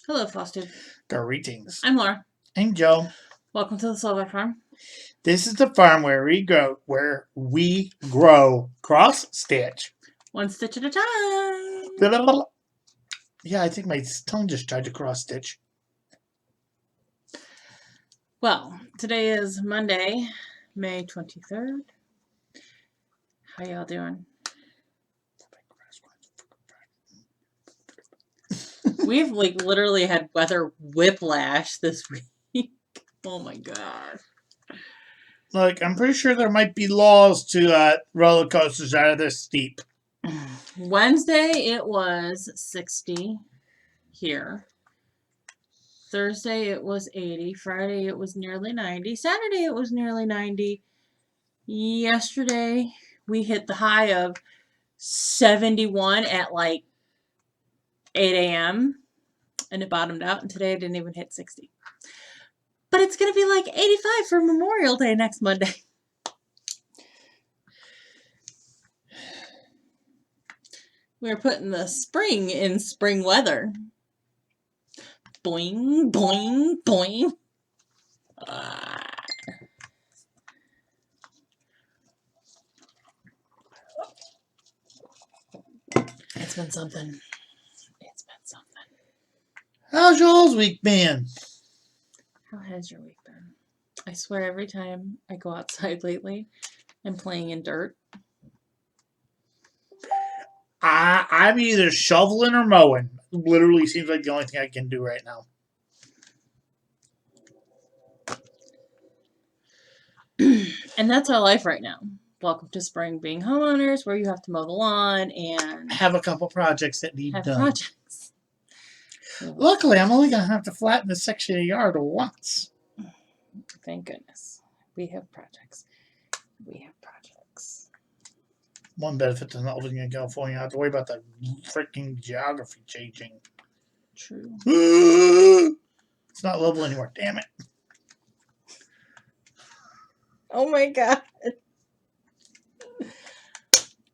Hello, Flosstube. Greetings. I'm Laura. I'm Joe. Welcome to the Slovak Farm. This is the farm where we grow cross stitch. One stitch at a time. Yeah, I think my tongue just tried to cross stitch. Well, today is Monday, May 23rd. How y'all doing? We've literally had weather whiplash this week. Oh my god. Look, I'm pretty sure there might be laws to roller coasters that are this steep. Wednesday it was 60 here. Thursday it was 80. Friday it was nearly 90. Saturday it was nearly 90. Yesterday we hit the high of 71 at like 8 a.m. and it bottomed out, and today it didn't even hit 60. But it's going to be like 85 for Memorial Day next Monday. We're putting the spring in spring weather. Boing, boing, boing. It's been something. How's y'all's week been? How has your week been? I swear every time I go outside lately, I'm playing in dirt. I'm either shoveling or mowing. Literally seems like the only thing I can do right now. And that's our life right now. Welcome to spring, being homeowners, where you have to mow the lawn and have a couple projects that need done. Projects. Luckily, I'm only going to have to flatten this section of the yard once. Thank goodness. We have projects. One benefit to not living in California, I have to worry about the freaking geography changing. True. It's not level anymore. Damn it. Oh my god.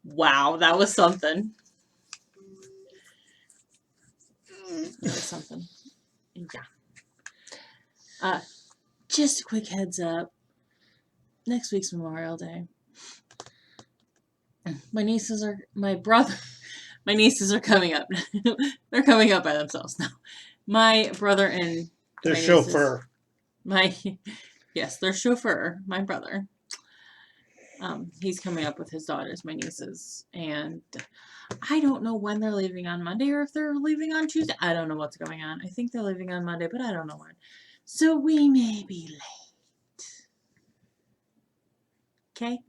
Wow, that was something. Yeah. Just a quick heads up. Next week's Memorial Day. My nieces are coming up. They're coming up by themselves now. My brother and their chauffeur. Yes, their chauffeur, my brother. He's coming up with his daughters, my nieces, and I don't know when they're leaving on Monday or if they're leaving on Tuesday. I don't know what's going on. I think they're leaving on Monday, but I don't know when. So we may be late. Okay?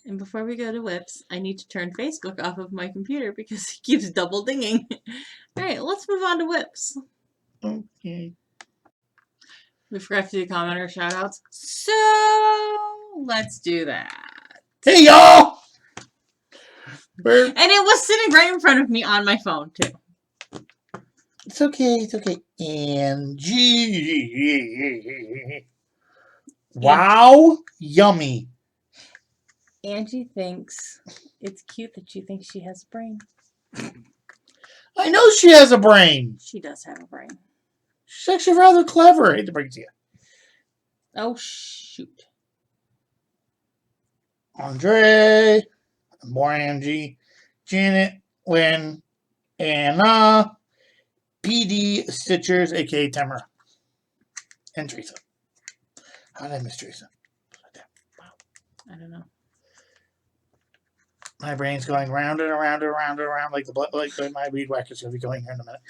And before we go to whips, I need to turn Facebook off of my computer because it keeps double dinging. All right, let's move on to whips. Okay. We forgot to do commenter shoutouts, so let's do that. Hey, y'all! And it was sitting right in front of me on my phone, too. It's okay. Angie. Wow, yummy. Angie thinks it's cute that she thinks she has a brain. I know she has a brain. She does have a brain. She's actually rather clever. I hate to bring it to you. Oh, shoot. Andre, more Angie, Janet, Lynn, Anna, PD Stitchers, a.k.a. Tamara, and Teresa. How did I miss Teresa? I don't know. My brain's going round and around and around and around like my weed whacker's going to be going here in a minute.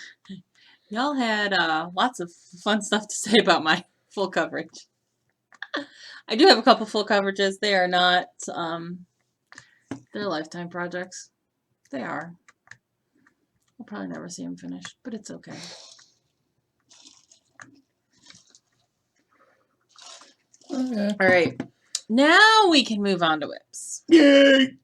Y'all had lots of fun stuff to say about my full coverage. I do have a couple full coverages. They are not, they're lifetime projects. They are. I'll probably never see them finished, but it's okay. Okay. All right. Now we can move on to whips. Yay!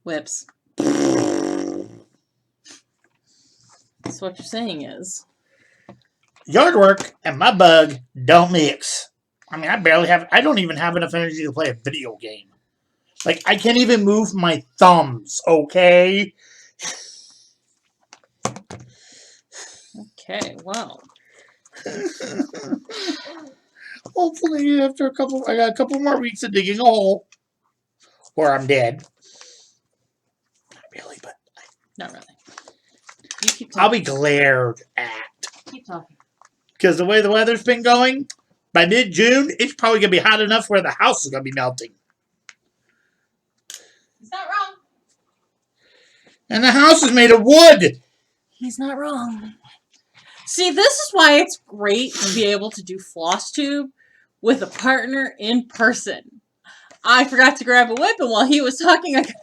Whips. So what you're saying is yard work and my bug don't mix. I mean, I don't even have enough energy to play a video game. Like, I can't even move my thumbs, okay? Okay, well. Hopefully, I got a couple more weeks of digging a hole, or I'm dead. Not really, but Not really. You keep I'll talking. be glared at. Keep talking. Because the way the weather's been going, by mid-June, it's probably going to be hot enough where the house is going to be melting. He's not wrong. And the house is made of wood. He's not wrong. See, this is why it's great to be able to do Flosstube with a partner in person. I forgot to grab a whip, and while he was talking, I got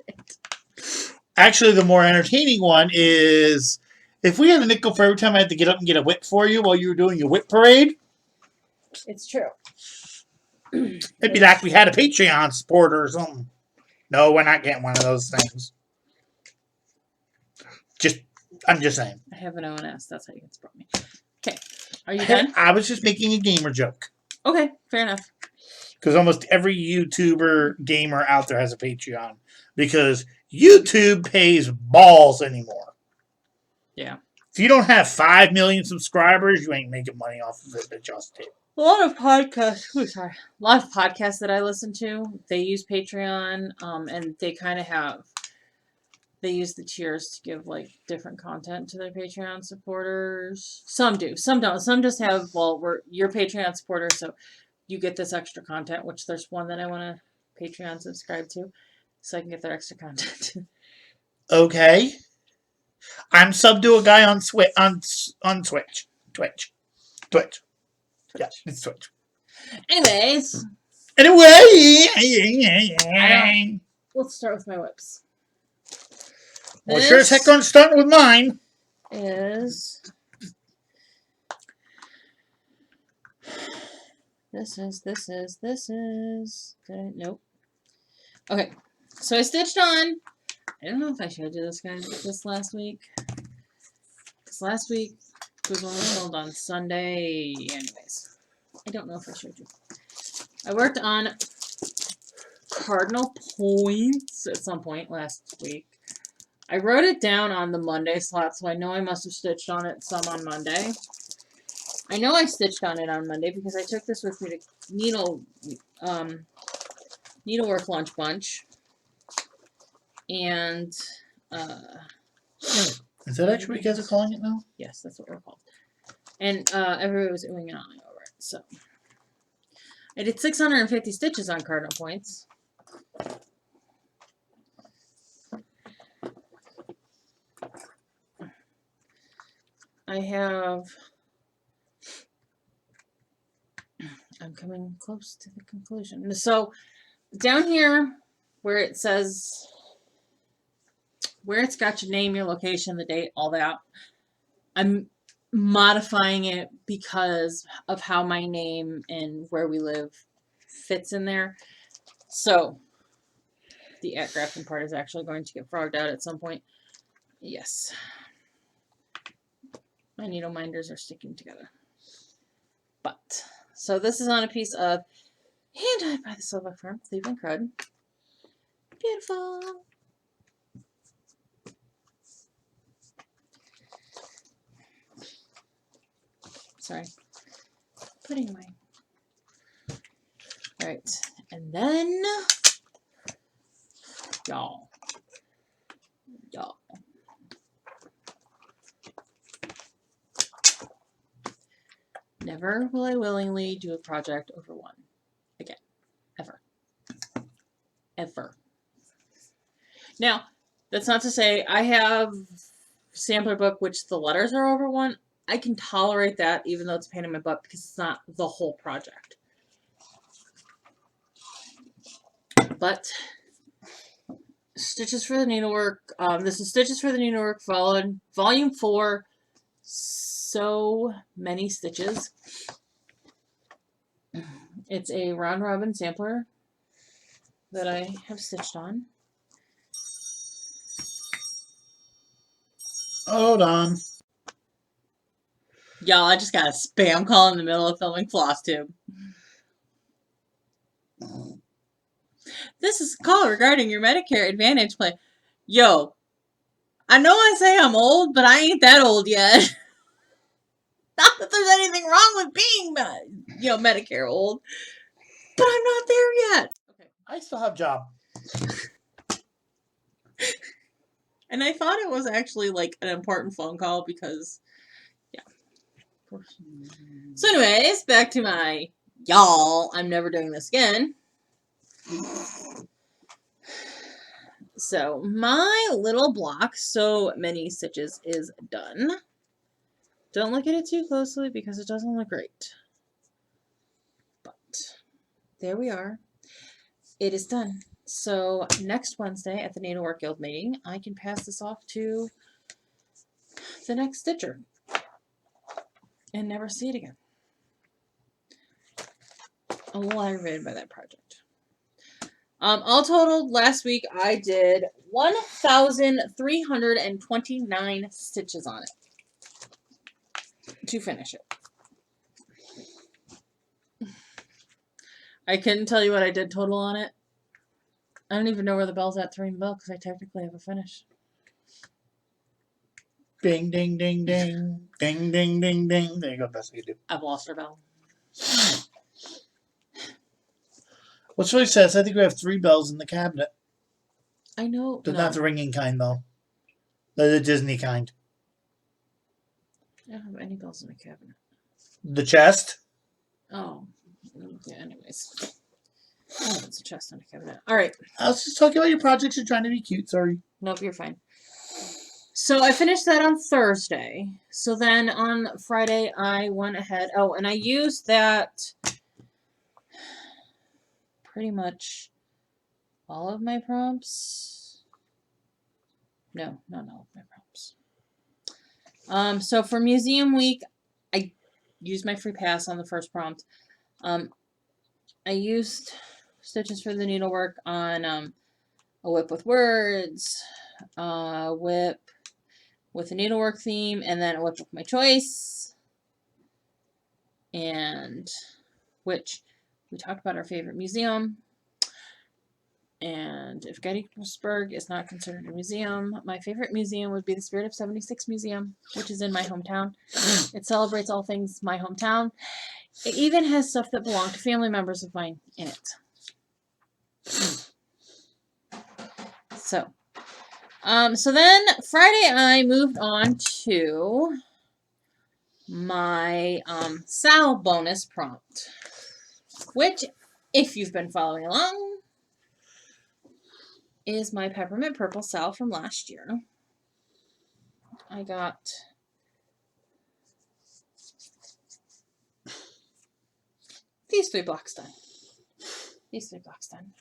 it. Actually, the more entertaining one is if we had a nickel for every time I had to get up and get a whip for you while you were doing your whip parade. It's true. It'd be like we had a Patreon supporter or something. No, we're not getting one of those things. I'm just saying. I have an ONS. That's how you can support me. Okay. Are you done? I was just making a gamer joke. Okay. Fair enough. Because almost every YouTuber gamer out there has a Patreon. Because YouTube pays balls anymore. Yeah. If you don't have 5 million subscribers, you ain't making money off of it. Just it. A lot of podcasts. A lot of podcasts that I listen to, they use Patreon, and they kind of have. They use the tiers to give like different content to their Patreon supporters. Some do, some don't. Some just have, well, we're your Patreon supporter, so you get this extra content. Which there's one that I want to Patreon subscribe to, so I can get their extra content. Okay. I'm sub to a guy on Twitch. Yeah, it's Twitch. Anyways. Anyway. Let's start with my whips. Well, sure as heck gonna start with mine. This is. Nope. Okay. So I stitched on. I don't know if I showed you this, guys, this last week. Because last week was when we filmed on Sunday. Anyways. I don't know if I showed you. I worked on cardinal points at some point last week. I wrote it down on the Monday slot, so I know I must have stitched on it some on Monday. I know I stitched on it on Monday because I took this with me to needlework lunch bunch. And, Is that actually what you guys are calling it now? Yes, that's what we're called. And everybody was oohing and ahhing over it, so. I did 650 stitches on cardinal points. I'm coming close to the conclusion. So down here where it says, where it's got your name, your location, the date, all that, I'm modifying it because of how my name and where we live fits in there. So the at grafting part is actually going to get frogged out at some point. Yes. My needle minders are sticking together. But, so this is on a piece of hand-dyed by the Slovak Farm, Cleveland Crud. Beautiful. Sorry. Putting away. Alright. And then, y'all. Never will I willingly do a project over one again. Ever. Ever. Now, that's not to say I have sampler book which the letters are over one. I can tolerate that even though it's a pain in my butt because it's not the whole project. But Stitches for the Needlework. This is Stitches for the Needlework followed Volume 4. So many stitches. It's a round robin sampler that I have stitched on. Hold on. Y'all, I just got a spam call in the middle of filming Flosstube. This is a call regarding your Medicare Advantage plan. Yo, I know I say I'm old, but I ain't that old yet. Not that there's anything wrong with being, Medicare old, but I'm not there yet. Okay. I still have a job. And I thought it was actually like an important phone call because, yeah. So anyways, back to my y'all. I'm never doing this again. So my little block, so many stitches, is done. Don't look at it too closely because it doesn't look great. But there we are. It is done. So next Wednesday at the Needlework Guild meeting, I can pass this off to the next stitcher and never see it again. I'm a little aggravated by that project. All totaled, last week I did 1,329 stitches on it to finish it. I couldn't tell you what I did total on it. I don't even know where the bell's at to ring the bell because I technically have a finish. Ding, ding, ding, ding. Ding, ding, ding, ding. There you go. That's what you do. I've lost our bell. What's really sad is I think we have 3 bells in the cabinet. I know. They're no. not the ringing kind, though. They're the Disney kind. I don't have any bells in my cabinet. The chest? Oh. Yeah, anyways. Oh, it's a chest on a cabinet. All right. I was just talking about your projects. You're trying to be cute. Sorry. Nope, you're fine. So I finished that on Thursday. So then on Friday, I went ahead. Oh, and I used that pretty much all of my prompts. No, not all of my prompts. So for Museum Week, I used my free pass on the first prompt. I used stitches for the needlework on a whip with words, whip with a needlework theme, and then a whip with my choice. And which we talked about our favorite museum. And if Gettysburg is not considered a museum, my favorite museum would be the Spirit of 76 Museum, which is in my hometown. It celebrates all things my hometown. It even has stuff that belong to family members of mine in it. So then Friday I moved on to my Sal bonus prompt, which, if you've been following along, is my Peppermint Purple Sal from last year. I got these 3 blocks done.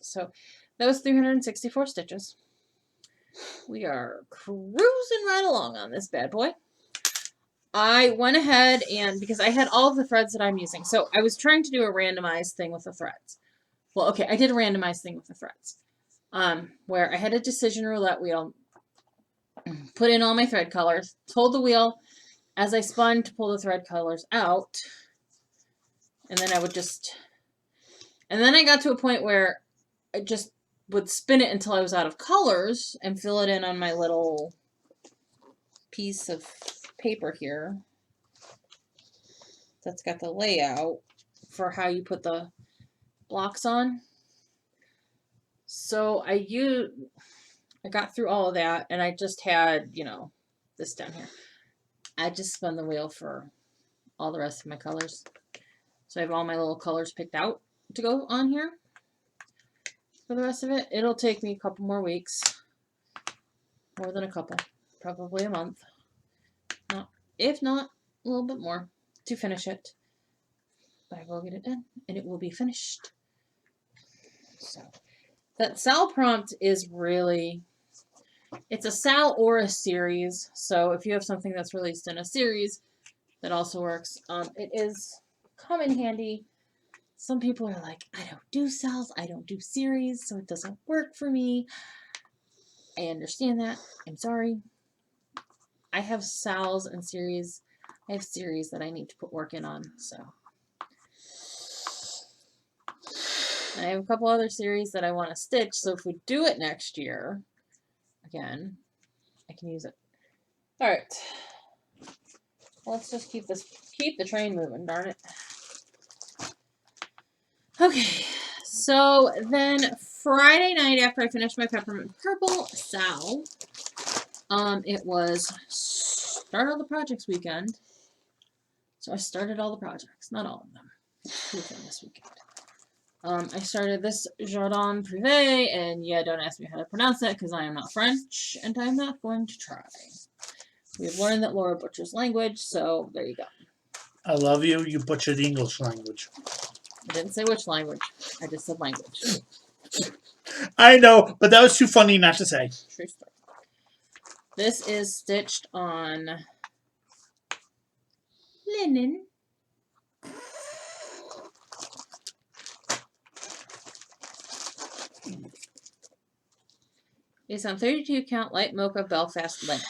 So that was 364 stitches. We are cruising right along on this bad boy. I went ahead and, because I had all of the threads that I'm using, so I was trying to do a randomized thing with the threads. Well, okay, I did a randomized thing with the threads. Where I had a decision roulette wheel, put in all my thread colors, told the wheel as I spun to pull the thread colors out, and then I would just, and then I got to a point where I just would spin it until I was out of colors and fill it in on my little piece of paper here that's got the layout for how you put the blocks on. So I got through all of that, and I just had, this down here. I just spun the wheel for all the rest of my colors. So I have all my little colors picked out to go on here for the rest of it. It'll take me a couple more weeks. More than a couple. Probably a month. If not, a little bit more to finish it. But I will get it done, and it will be finished. So that Sal prompt is really, it's a Sal or a series. So if you have something that's released in a series, that also works. It is come in handy. Some people are like, I don't do Sals, I don't do series, so it doesn't work for me. I understand that. I'm sorry. I have Sals and series. I have series that I need to put work in on. So I have a couple other series that I want to stitch, so if we do it next year, again, I can use it. All right. Let's just keep the train moving, darn it. Okay, so then Friday night after I finished my Peppermint Purple salve, it was start all the projects weekend. So I started all the projects, not all of them. 2 of them this weekend. I started this Jardin Privé, and yeah, don't ask me how to pronounce it because I am not French, and I'm not going to try. We've learned that Laura butchers language, so there you go. I love you. You butchered the English language. I didn't say which language. I just said language. I know, but that was too funny not to say. True story. This is stitched on linen. It's on 32 count light mocha Belfast linen.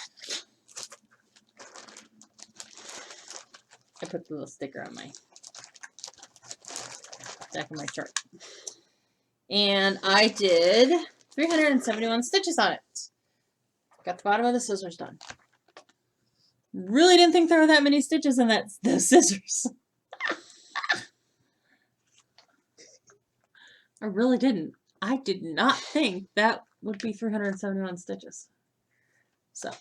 I put the little sticker on my back of my shirt. And I did 371 stitches on it. Got the bottom of the scissors done. Really didn't think there were that many stitches in the scissors. I really didn't. I did not think that would be 371 stitches. So.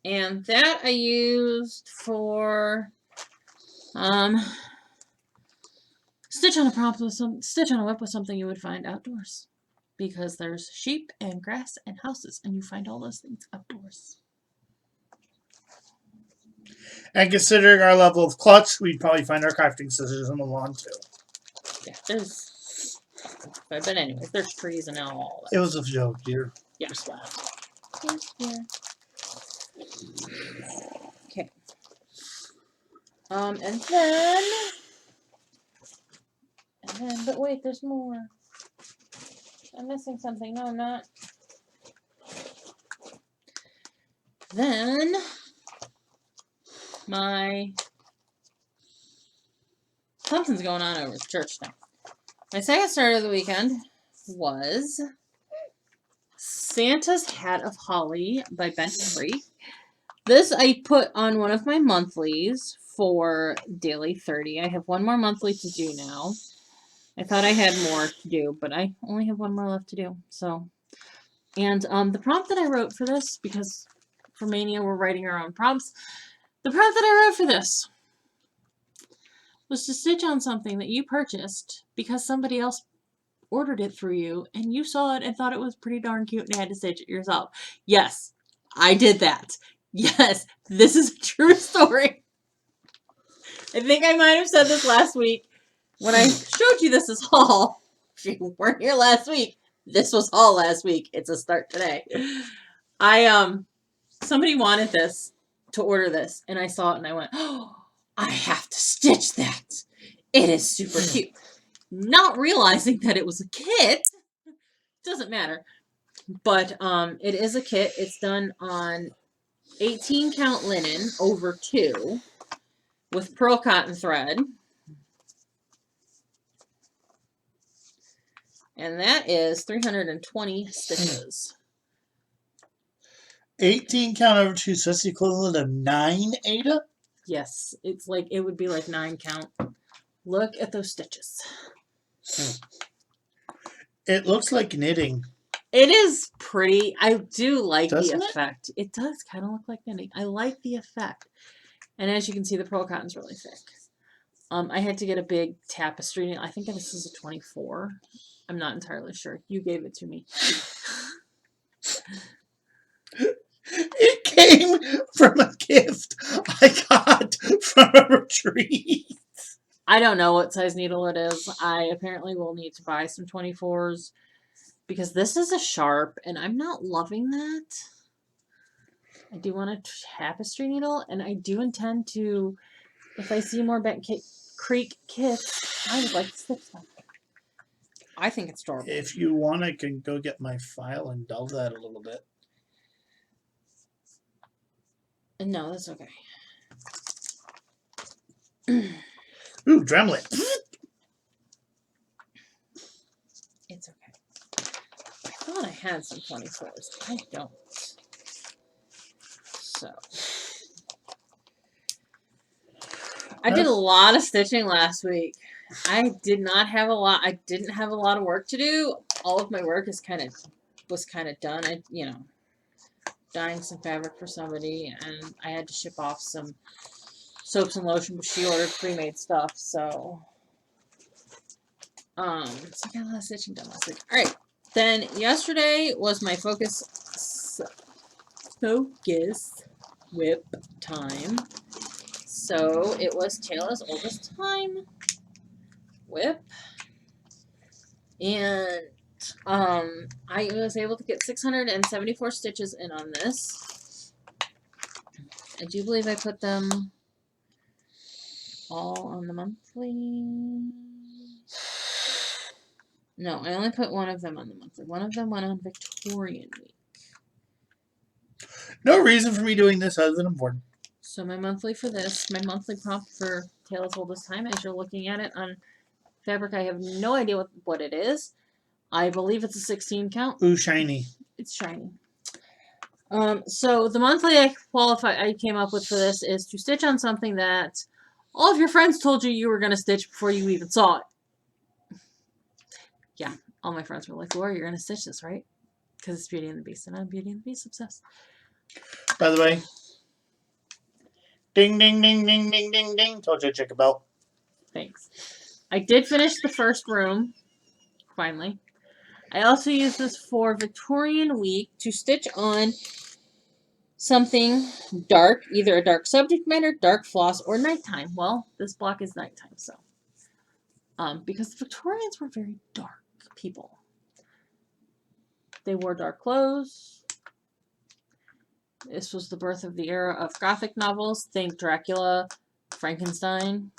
And that I used for stitch on a prompt with stitch on a whip with something you would find outdoors. Because there's sheep and grass and houses, and you find all those things outdoors. And considering our level of clutch, we'd probably find our crafting scissors on the lawn too. Yeah, there's. But anyways, there's trees and all that. It was a joke, dear. Yeah. Yeah. Okay. And then, but wait, there's more. I'm missing something. No, I'm not. Then, something's going on over at church now. My second start of the weekend was Santa's Hat of Holly by Bent Free. This I put on one of my monthlies for Daily 30. I have one more monthly to do now. I thought I had more to do, but I only have one more left to do. So, and the prompt that I wrote for this, because for Mania we're writing our own prompts, the prompt that I wrote for this was to stitch on something that you purchased because somebody else ordered it for you and you saw it and thought it was pretty darn cute and had to stitch it yourself. Yes, I did that. Yes, this is a true story. I think I might have said this last week when I showed you this as haul. If you weren't here last week, this was haul last week. It's a start today. Somebody wanted this to order this and I saw it and I went, oh, I have to stitch that. It is super cute. Not realizing that it was a kit. Doesn't matter. But it is a kit. It's done on 18 count linen over 2 with pearl cotton thread. And that is 320 stitches. 18 count over 2, so that's the equivalent of 9, Ada? Yes, it's like, it would be like 9 count. Look at those stitches. It looks like knitting. It is pretty. I do like Doesn't the effect. It does kind of look like knitting. I like the effect. And as you can see, the pearl cotton's really thick. I had to get a big tapestry. I think this is a 24. I'm not entirely sure. You gave it to me. It came from a gift I got from a retreat. I don't know what size needle it is. I apparently will need to buy some 24s because this is a sharp and I'm not loving that. I do want a tapestry needle and I do intend to, if I see more Bent Creek kits, I would like to stitch them. I think it's adorable. If you want, I can go get my file and delve that a little bit. No, that's okay. Ooh, Dremlet. had some 24s. I don't. So. I did a lot of stitching last week. I didn't have a lot of work to do. All of my work was kind of done. I, dyeing some fabric for somebody, and I had to ship off some soaps and lotion, but she ordered pre-made stuff, so I got a lot of stitching done last week. All right, then yesterday was my focus whip time. So it was Taylor's oldest time whip, and I was able to get 674 stitches in on this. I do believe I put them all on the monthly. No, I only put one of them on the monthly. One of them went on Victorian week. No reason for me doing this other than important. So my monthly for this, my monthly prompt for Taylor's Oldest Time, as you're looking at it on fabric, I have no idea what it is. I believe it's a 16 count. Ooh, shiny. It's shiny. So the monthly I came up with for this is to stitch on something that all of your friends told you were going to stitch before you even saw it. Yeah, all my friends were like, Laura, you're going to stitch this, right? Because it's Beauty and the Beast, and I'm Beauty and the Beast obsessed. By the way, ding, ding, ding, ding, ding, ding, ding. Told you to check a bell. Thanks. I did finish the first room, finally. I also used this for Victorian week to stitch on something dark, either a dark subject matter, dark floss, or nighttime. Well, this block is nighttime, so. Because the Victorians were very dark people. They wore dark clothes. This was the birth of the era of Gothic novels. Think Dracula, Frankenstein,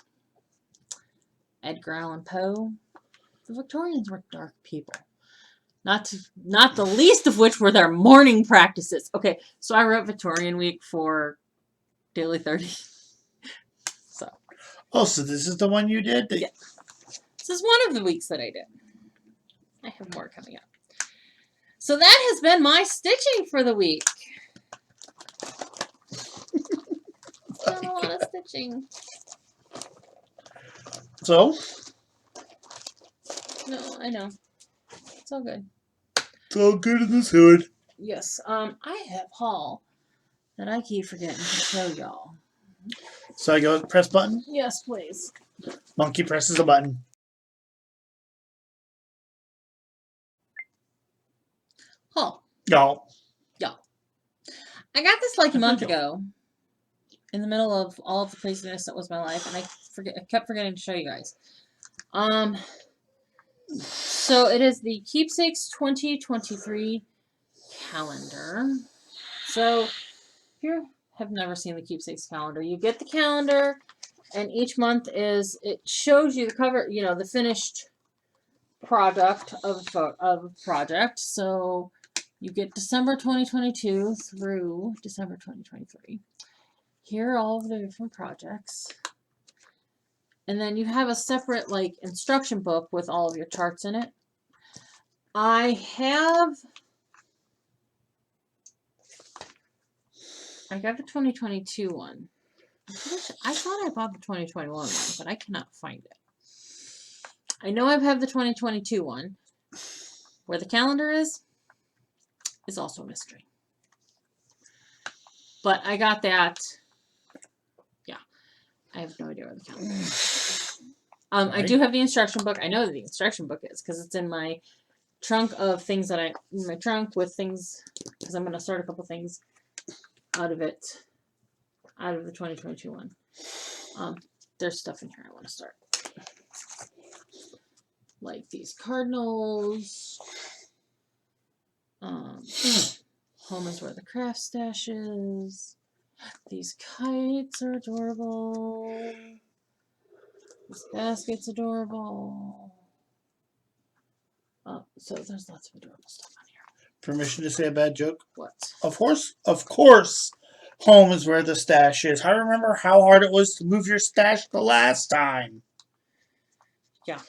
Edgar Allan Poe. The Victorians were dark people. Not the least of which were their mourning practices. Okay, so I wrote Victorian week for Daily 30. So. Oh, so this is the one you did? Yeah. This is one of the weeks that I did. I have more coming up. So that has been my stitching for the week. Not a lot of stitching. So? No, I know. It's all good. It's all good in this hood. Yes. I have haul that I keep forgetting to show y'all. So I go press button? Yes, please. Monkey presses the button. Haul. Y'all. I got this like a month ago. In the middle of all of the craziness that was my life, and I kept forgetting to show you guys. So it is the Keepsakes 2023 calendar. So if you have never seen the Keepsakes calendar, you get the calendar, and each month it shows you the cover, the finished product of a project. So you get December 2022 through December 2023. Here are all of the different projects. And then you have a separate instruction book with all of your charts in it. I got the 2022 one. I thought I bought the 2021 one, but I cannot find it. I know I have the 2022 one. Where the calendar is also a mystery. But I got that. Yeah. I have no idea where the calendar is. I do have the instruction book. I know that the instruction book is because it's in my trunk of things in my trunk with things, because I'm going to start a couple things out of the 2022 one. There's stuff in here I want to start. Like these cardinals. Home is where the craft stash is. These kites are adorable. This basket's adorable. So there's lots of adorable stuff on here. Permission to say a bad joke? What? Of course. Home is where the stash is. I remember how hard it was to move your stash the last time. Yeah.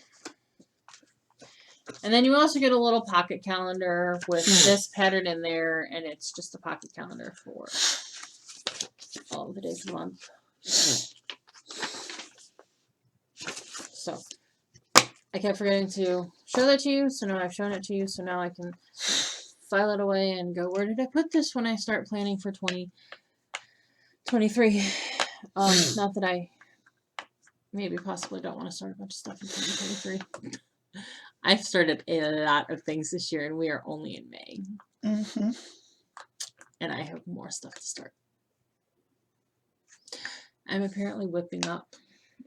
And then you also get a little pocket calendar with this pattern in there, and it's just a pocket calendar for all the days of the month. So I kept forgetting to show that to you, so now I've shown it to you, so now I can file it away and go, where did I put this when I start planning for 2023? Not that I maybe possibly don't want to start a bunch of stuff in 2023. I've started a lot of things this year, and we are only in May. Mm-hmm. And I have more stuff to start. I'm apparently whipping up.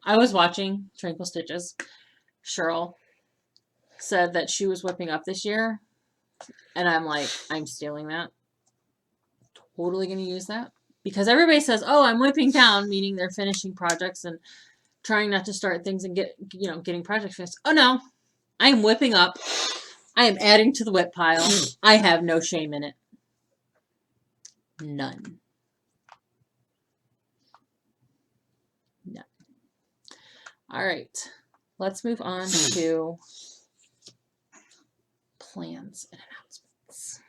I was watching Tranquil Stitches. Cheryl said that she was whipping up this year. And I'm like, I'm stealing that. Totally going to use that. Because everybody says, oh, I'm whipping down, meaning they're finishing projects and trying not to start things and getting projects finished. Oh, no. I am whipping up. I am adding to the whip pile. I have no shame in it. None. None. All right. Let's move on to plans and announcements.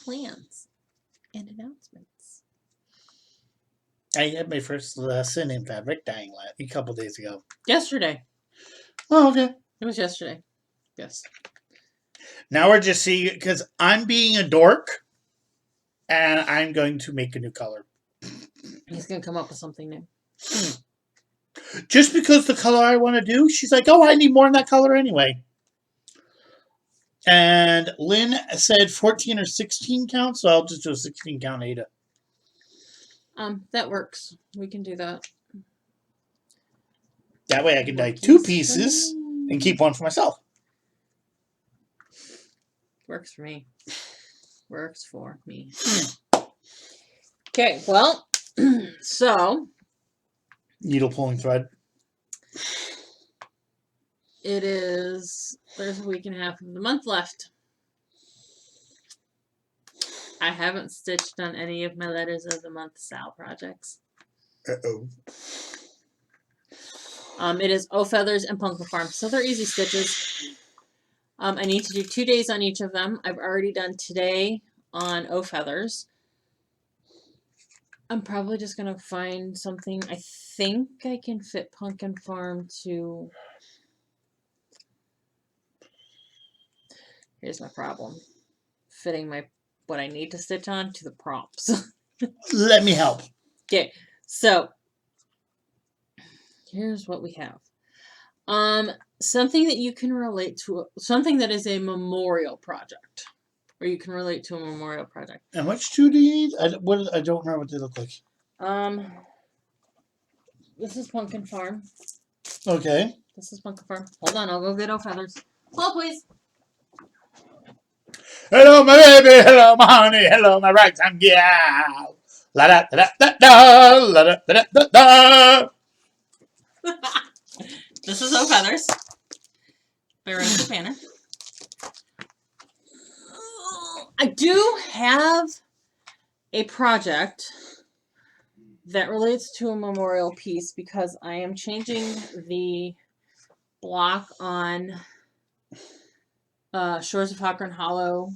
Plans and announcements. I had my first lesson in fabric dyeing a couple days ago. Yesterday. Oh, okay. It was yesterday. Yes. Now we're just seeing it because I'm being a dork and I'm going to make a new color. He's going to come up with something new. Just because the color I want to do, she's like, oh, I need more in that color anyway. And Lynn said 14 or 16 count, so I'll just do a 16 count Ada. That works. We can do that. That way I can dye 2 pieces and keep one for myself. Works for me. Works for me. Okay, well, so. Needle pulling thread. There's a week and a half of the month left. I haven't stitched on any of my letters of the month Sal projects. Uh-oh. It is O Feathers and Punkle Farm, so they're easy stitches. I need to do 2 days on each of them. I've already done today on O Feathers. I'm probably just going to find something. I think I can fit Pumpkin Farm to... Here's my problem. Fitting what I need to stitch on to the prompts. Let me help. Okay, so here's what we have. Something that you can relate to, something that is a memorial project, or you can relate to a memorial project. How much do you need? I don't remember what they look like. This is Pumpkin Farm. Okay. This is Pumpkin Farm. Hold on, I'll go get O Feathers. Hold, please. Hello, my baby. Hello, my honey. Hello, my ragtime gal. La da da da da la da da da da. This is O Feathers by Rose Banner. I do have a project that relates to a memorial piece because I am changing the block on Shores of Hawkhorn Hollow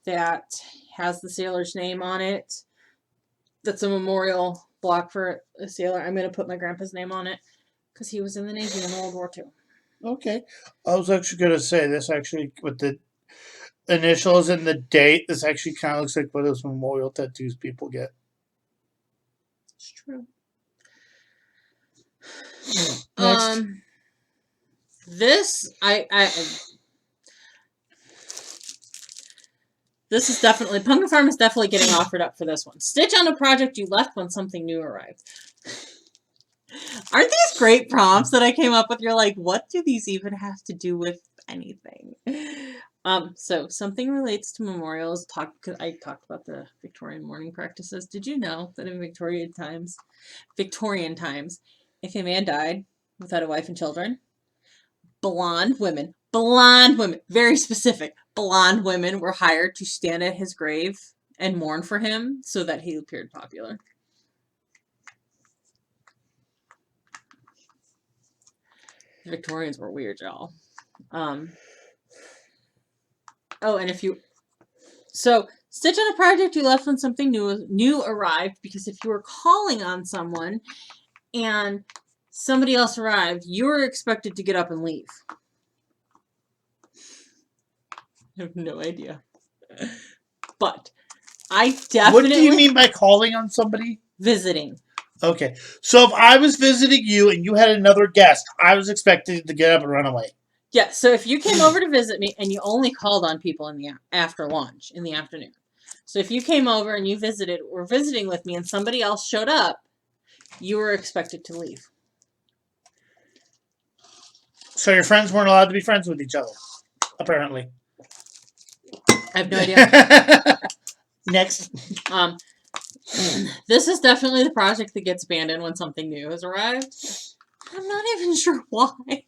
that has the sailor's name on it. That's a memorial block for a sailor. I'm going to put my grandpa's name on it because he was in the Navy in World War II. Okay. I was actually going to say this actually with the initials and the date. This actually kind of looks like one of those memorial tattoos people get. It's true. Next. This this is definitely, Pumpkin Farm is definitely getting offered up for this one. Stitch on a project you left when something new arrived. Aren't these great prompts that I came up with? You're like, what do these even have to do with anything? So something relates to memorials. I talked about the Victorian mourning practices. Did you know that in Victorian times, if a man died without a wife and children, blonde women, very specific, blonde women were hired to stand at his grave and mourn for him so that he appeared popular. The Victorians were weird, y'all. Oh, and if you... So, stitch on a project you left when something new arrived, because if you were calling on someone and somebody else arrived, you were expected to get up and leave. I have no idea. But I definitely... What do you mean by calling on somebody? Visiting. Okay. So if I was visiting you and you had another guest, I was expected to get up and run away. Yeah, so if you came over to visit me and you only called on people in the after lunch, in the afternoon. So if you came over and you were visiting with me and somebody else showed up, you were expected to leave. So your friends weren't allowed to be friends with each other, apparently. I have no idea. Next. This is definitely the project that gets abandoned when something new has arrived. I'm not even sure why.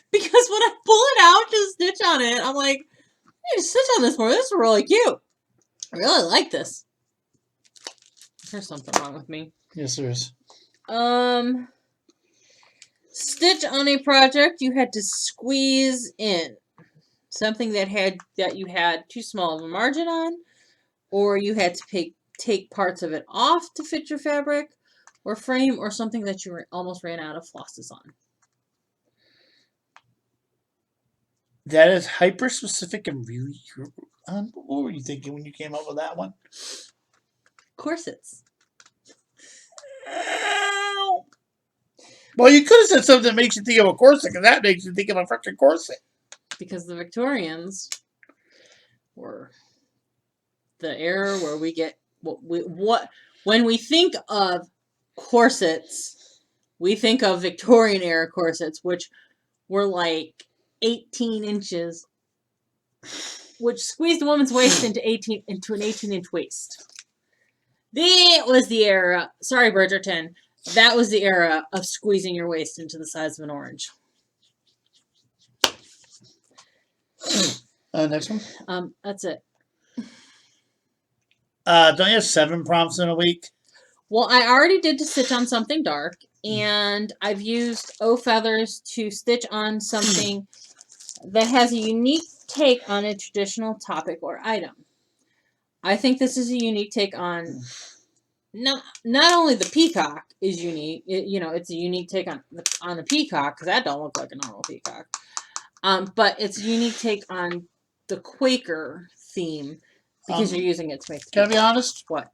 Because when I pull it out to stitch on it, I'm like, I need to stitch on this more. This is really cute. I really like this. There's something wrong with me. Yes, there is. Stitch on a project you had to squeeze in. Something that you had too small of a margin on, or you had to take parts of it off to fit your fabric or frame, or something that you almost ran out of flosses on. That is hyper specific and really. What were you thinking when you came up with that one? Corsets. Well, you could have said something that makes you think of a corset, because that makes you think of a freaking corset. Because the Victorians were the era where we get when we think of corsets, we think of Victorian era corsets, which were like 18 inches, which squeezed a woman's waist into an 18-inch waist. That was the era. Sorry, Bridgerton. That was the era of squeezing your waist into the size of an orange. Next one. That's it. Don't you have 7 prompts in a week? Well, I already did to stitch on something dark, and I've used feathers to stitch on something that has a unique take on a traditional topic or item. I think this is a unique take on not only the peacock is unique. It's a unique take on the peacock, because that don't look like a normal peacock. But it's a unique take on the Quaker theme, because you're using it to make. Can I be honest? What?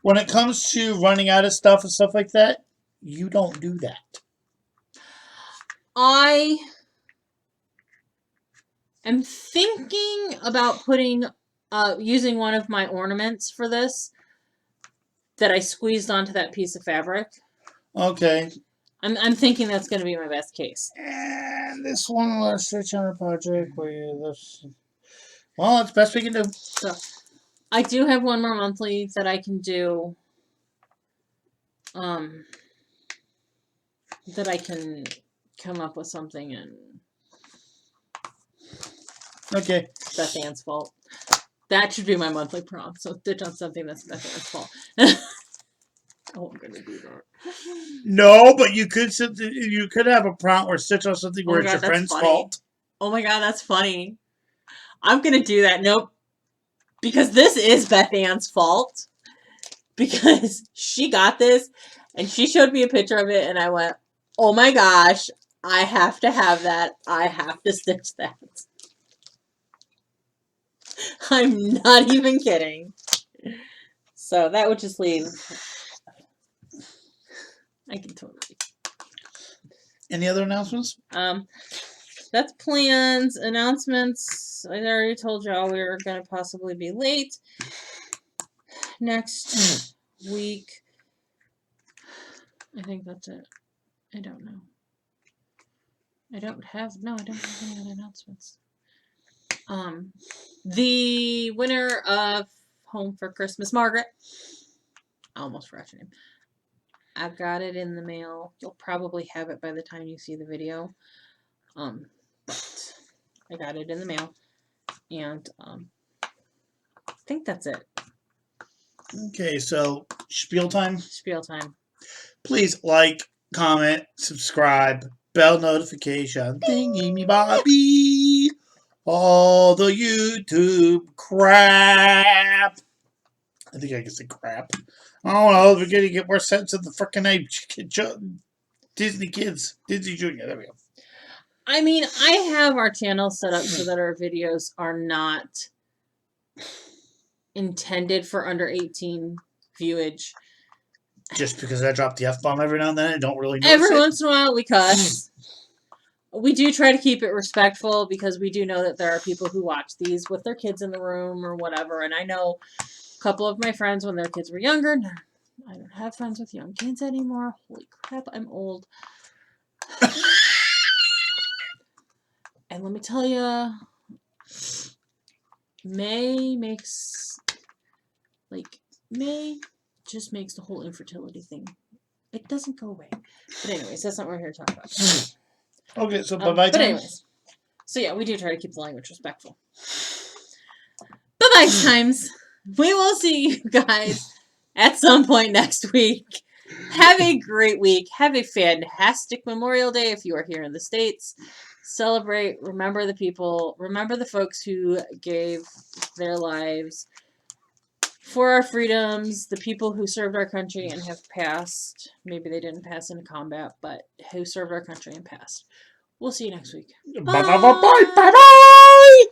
When it comes to running out of stuff and stuff like that, you don't do that. I am thinking about using one of my ornaments for this that I squeezed onto that piece of fabric. Okay. I'm thinking that's going to be my best case. And this one, let's stitch on a project where this. Well, it's best we can do. So, I do have one more monthly that I can do. That I can come up with something, and Okay. Beth Ann's fault. That should be my monthly prompt. So stitch on something that's Beth Ann's fault. Oh, I'm gonna do that. No, but you could have a prompt where stitch on something where it's your friend's fault. Oh my god, that's funny. I'm gonna do that. Nope. Because this is Beth Ann's fault. Because she got this, and she showed me a picture of it, and I went, oh my gosh, I have to have that. I have to stitch that. I'm not even kidding. So that would just leave. I can totally. Any other announcements? That's plans. Announcements. I already told y'all we were going to possibly be late next week. I think that's it. I don't know. I don't have any other announcements. The winner of Home for Christmas, Margaret. I almost forgot your name. I've got it in the mail. You'll probably have it by the time you see the video. But I got it in the mail. And I think that's it. Okay, so spiel time. Spiel time. Please like, comment, subscribe, bell notification thingy me bobby. All the YouTube crap. I think I can say crap. I don't know. We're going to get more sense of the freaking name. Disney Kids. Disney Junior. There we go. I mean, I have our channel set up so that our videos are not intended for under 18 viewage. Just because I drop the F-bomb every now and then, I don't really notice Every it. once in a while we cuss. We do try to keep it respectful because we do know that there are people who watch these with their kids in the room or whatever. And I know a couple of my friends when their kids were younger. I don't have friends with young kids anymore. Holy crap, I'm old. And let me tell you, May just makes the whole infertility thing. It doesn't go away. But anyways, that's not what we're here to talk about. Okay, so bye-bye But time. anyways, so yeah, we do try to keep the language respectful. Bye-bye times. We will see you guys at some point next week. Have a great week. Have a fantastic Memorial Day if you are here in the States. Celebrate. Remember the people. Remember the folks who gave their lives for our freedoms. The people who served our country and have passed. Maybe they didn't pass into combat, but who served our country and passed. We'll see you next week. Bye-bye. Bye-bye.